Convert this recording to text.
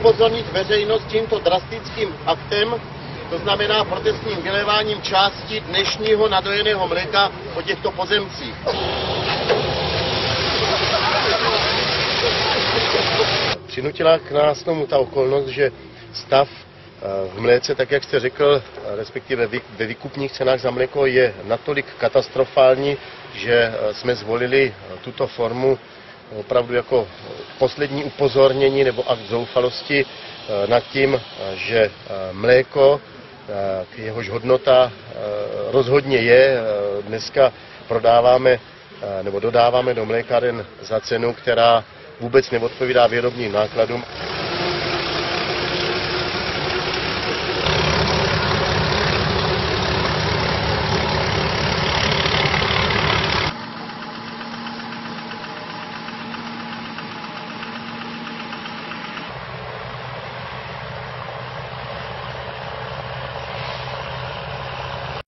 upozornit veřejnost tímto drastickým aktem, to znamená protestním vyléváním části dnešního nadojeného mléka po těchto pozemcích. Přinutila k nás tomu ta okolnost, že stav v mléce, tak jak jste řekl, respektive ve výkupních cenách za mléko je natolik katastrofální, že jsme zvolili tuto formu opravdu jako poslední upozornění nebo akt zoufalosti nad tím, že mléko, jehož hodnota rozhodně je, dneska prodáváme nebo dodáváme do mlékáren za cenu, která vůbec neodpovídá výrobním nákladům.